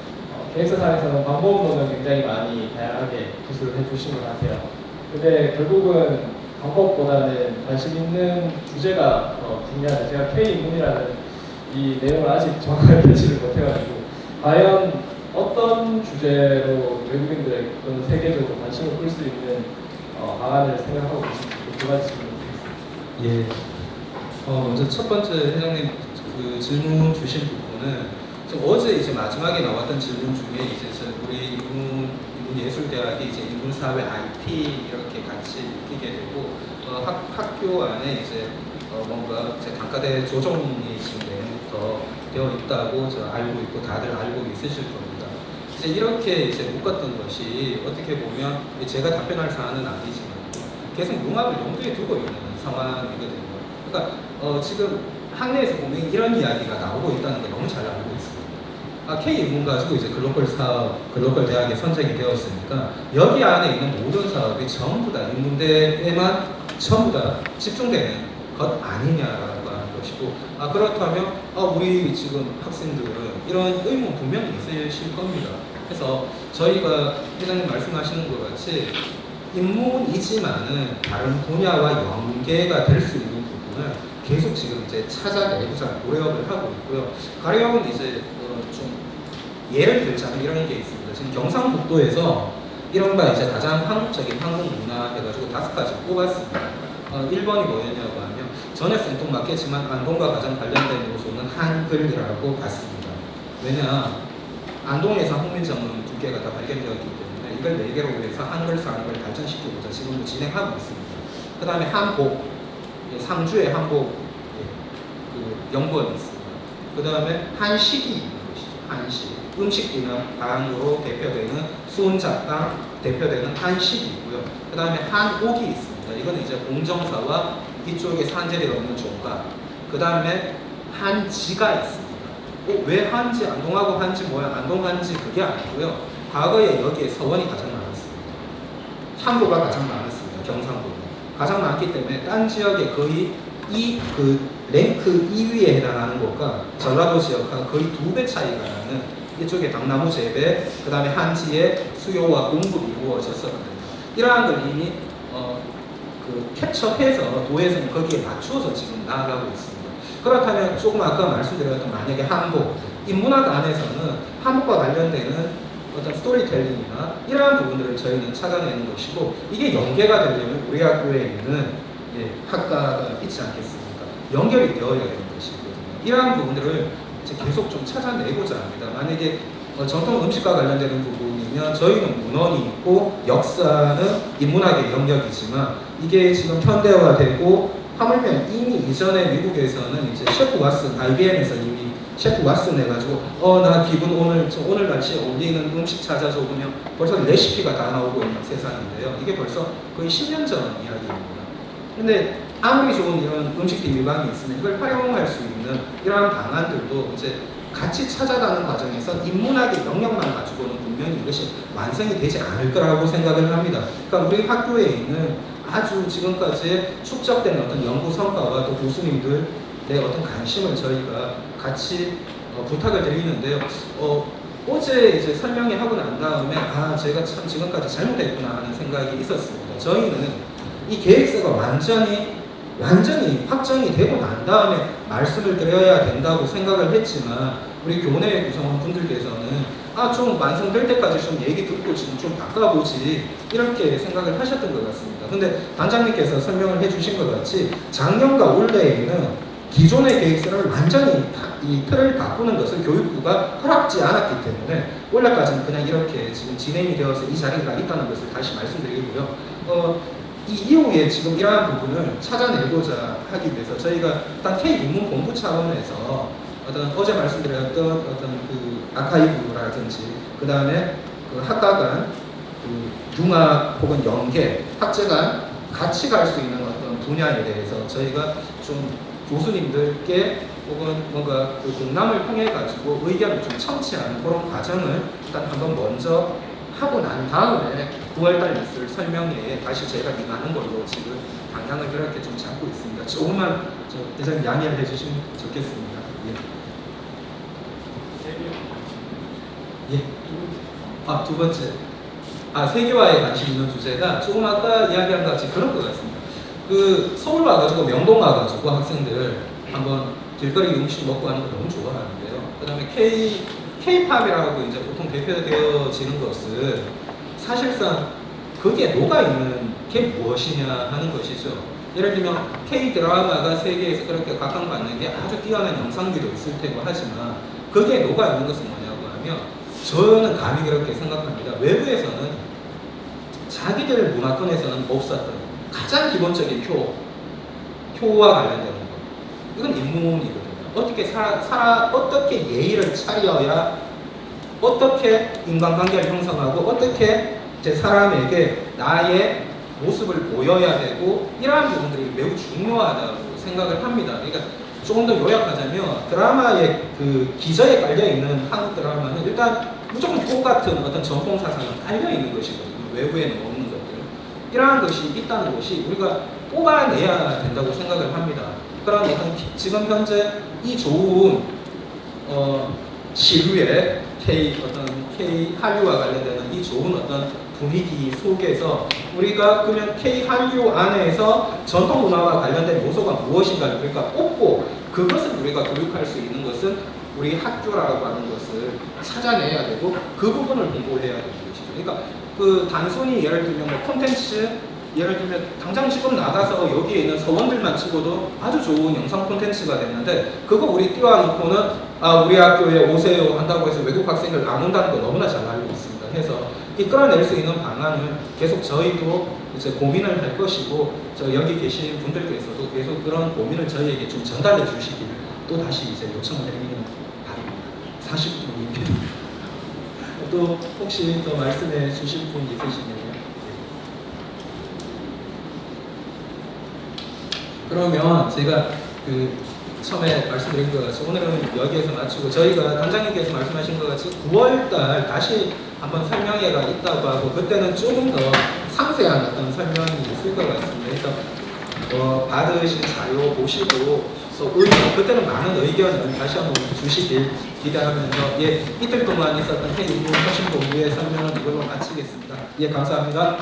계획서상에서는 방법론은 굉장히 많이 다양하게 기술을 해주신 것 같아요. 근데 결국은 방법보다는 관심 있는 주제가 더 중요하다. 제가 K인문이라는 이 내용을 아직 정확하게 펼치를 못해가지고, 과연 어떤 주제로 외국인들에게 또는 세계적으로 관심을 끌 수 있는 방안을 생각하고 계신지, 두 가지 질문 드리겠습니다. 예. 먼저 첫 번째 회장님 그 질문 주신 부분은 좀 어제 이제 마지막에 나왔던 질문 중에 이제 우리 인문예술대학이 이제 인문사회 IT 이렇게 같이 끼게 되고 학교 안에 이제 뭔가 이제 단과대 조정이 지금 내년부터 되어 있다고 저 알고 있고 다들 알고 있으실 겁니다. 이제 이렇게 이제 묶었던 것이 어떻게 보면 제가 답변할 사안은 아니지만 계속 융합을 염두에 두고 있는 상황이거든요. 그러니까 지금 학내에서 보면 이런 이야기가 나오고 있다는 걸 너무 잘 알고 있습니다. K인문 가지고 이제 글로벌 사업, 글로벌 대학에 선정이 되었으니까 여기 안에 있는 모든 사업이 전부 다 인문대에만 전부 다 집중되는 것 아니냐라고 하는 것이고, 그렇다면 우리 지금 학생들은 이런 의문 분명히 있으실 겁니다. 그래서 저희가 회장님 말씀하시는 것 같이 인문이지만은 다른 분야와 연계가 될 수 있는 부분을 계속 지금 이제 찾아내고자 노력을 하고 있고요. 가령 이제 좀 예를 들자면 이런 게 있습니다. 지금 경상북도에서 이른바 이제 가장 한국적인 한국 문화 해가지고 5가지 뽑았습니다. 1번이 뭐였냐고 하면 전혀 생뚱맞겠지만 안동과 가장 관련된 요소는 한글이라고 봤습니다. 왜냐 안동에서 한민정음 2개가 다 발견되었기 때문에 이걸 4개로 해서 한글 산업을 발전시키고자 지금도 진행하고 있습니다. 그 다음에 한복, 상주에 한복 그 연구원이 있습니다. 그 다음에 한식이 있는 것이죠. 한식. 음식기능 다음으로 대표되는 수은작당 대표되는 한식이 있고요. 그 다음에 한옥이 있습니다. 이건 이제 공정사와 이쪽에 산재리가 없는 종가. 그 다음에 한지가 있습니다. 왜 한지, 안동하고 한지 뭐야? 안동 한지 그게 아니고요. 과거에 여기에 서원이 가장 많았습니다. 항구가 가장 많았습니다. 경상도는 가장 많기 때문에 딴 지역에 거의 랭크 2위에 해당하는 곳과 전라도 지역과 거의 2배 차이가 나는 이쪽에 당나무 재배, 그 다음에 한지의 수요와 공급이 이루어졌었거든요. 이러한 걸 이미 캡처해서 도에서는 거기에 맞추어서 지금 나아가고 있습니다. 그렇다면 조금 아까 말씀드렸던 만약에 한복, 인문학 안에서는 한복과 관련되는 어떤 스토리텔링이나 이러한 부분들을 저희는 찾아내는 것이고, 이게 연계가 되려면 우리 학교에 있는 학과가 있지 않겠습니까? 연결이 되어야 되는 것이거든요. 이러한 부분들을 이제 계속 좀 찾아내고자 합니다. 만약에 전통 음식과 관련되는 부분이면 저희는 문헌이 있고 역사는 인문학의 영역이지만 이게 지금 현대화되고 하물며 이미 이전에 미국에서는 이제 셰프 왓슨, IBM에서 이미 셰프 왓슨 해가지고 나 기분 오늘 날씨에 어울리는 음식 찾아줘 보면 벌써 레시피가 다 나오고 있는 세상인데요. 이게 벌써 거의 10년 전 이야기입니다. 근데 아무리 좋은 이런 음식 비밀방이 있으면 이걸 활용할 수 있는 이러한 방안들도 이제 같이 찾아가는 과정에서 인문학의 영역만 가지고는 분명히 이것이 완성이 되지 않을 거라고 생각을 합니다. 그러니까 우리 학교에 있는 아주 지금까지 축적된 어떤 연구 성과와 또 교수님들의 어떤 관심을 저희가 같이 부탁을 드리는데요. 어제 이제 설명회 하고 난 다음에 제가 참 지금까지 잘못했구나 하는 생각이 있었습니다. 저희는 이 계획서가 완전히 확정이 되고 난 다음에 말씀을 드려야 된다고 생각을 했지만 우리 교내 구성원 분들께서는 좀 완성될 때까지 좀 얘기 듣고 지금 좀 바꿔보지 이렇게 생각을 하셨던 것 같습니다. 근데 단장님께서 설명을 해주신 것 같이 작년과 올해에는 기존의 계획서를 완전히 이 틀을 바꾸는 것을 교육부가 허락지 않았기 때문에 올해까지는 그냥 이렇게 지금 진행이 되어서 이 자리가 있다는 것을 다시 말씀드리고요. 이 이후에 지금 이러한 부분을 찾아내고자 하기 위해서 저희가 일단 K인문본부 차원에서 어제 말씀드렸던 그 아카이브라든지 그 다음에 그 학과 간 그 융합 혹은 연계 학제 간 같이 갈 수 있는 어떤 분야에 대해서 저희가 좀 교수님들께 혹은 뭔가 그 공람을 통해 가지고 의견을 좀 청취하는 그런 과정을 일단 한번 먼저 하고 난 다음에 9월달 있을 설명회에 다시 저희가 임하는 걸로 지금 방향을 그렇게 좀 잡고 있습니다. 조금만 대장님 양해를 해주시면 좋겠습니다. 예. 두 번째. 세계화에 관심 있는 주제가 조금 아까 이야기한 것 같이 그런 것 같습니다. 그 서울 와가지고 명동 와가지고 학생들 한번 길거리 음식 먹고 하는 거 너무 좋아하는데요. 그 다음에 K-팝이라고 이제 보통 대표되어지는 것은 사실상 그게 녹아있는 게 무엇이냐 하는 것이죠. 예를 들면 K-드라마가 세계에서 그렇게 각광받는 게 아주 뛰어난 영상미도 있을 테고 하지만 그게 녹아있는 것은 뭐냐고 하면 저는 감히 그렇게 생각합니다. 외부에서는 자기들 문화권에서는 없었던 가장 기본적인 효와 관련된 것. 이건 인문이거든요. 어떻게 어떻게 예의를 차려야 어떻게 인간관계를 형성하고 어떻게 제 사람에게 나의 모습을 보여야 되고 이러한 부분들이 매우 중요하다고 생각을 합니다. 그러니까 조금 더 요약하자면 드라마의 그 기저에 깔려 있는 한국 드라마는 일단 무조건 똑같은 어떤 전통 사상은 깔려 있는 것이거든요. 외부에는 없는 것들. 이러한 것이 있다는 것이 우리가 뽑아내야 된다고 생각을 합니다. 그런 어떤 지금 현재 이 좋은 시류의 K 한류와 관련되는 이 좋은 어떤 분위기 속에서 우리가 그러면 K 한류 안에서 전통 문화와 관련된 요소가 무엇인가를 우리가 뽑고 그것을 우리가 교육할 수 있는 것은 우리 학교라고 하는 것을 찾아내야 되고 그 부분을 공부해야 되는 것이죠. 그러니까 그 단순히 예를 들면 뭐 콘텐츠 예를 들면 당장 지금 나가서 여기에 있는 서원들만 찍어도 아주 좋은 영상 콘텐츠가 됐는데 그거 우리 띄워놓고는 우리 학교에 오세요 한다고 해서 외국 학생들 안 온다는 거 너무나 잘 알고 있습니다. 해서 이끌어낼 수 있는 방안을 계속 저희도 이제 고민을 할 것이고 여기 계신 분들께서도 계속 그런 고민을 저희에게 좀 전달해 주시길 또 다시 이제 요청을 드리는 바랍니다. 40분입니다. 또 혹시 더 말씀해 주실 분 있으시면요. 그러면 제가 그 처음에 말씀드린 것 같이 오늘은 여기에서 마치고 저희가 단장님께서 말씀하신 것 같이 9월달 다시 한번 설명회가 있다고 하고 그때는 조금 더 상세한 어떤 설명이 있을 것 같습니다. 그래서 받으신 자료 보시고 또 의견 그때는 많은 의견을 다시 한번 주시길 기대하면서 이틀 동안 있었던 K인문 혁신본부의 설명은 이걸로 마치겠습니다. 감사합니다.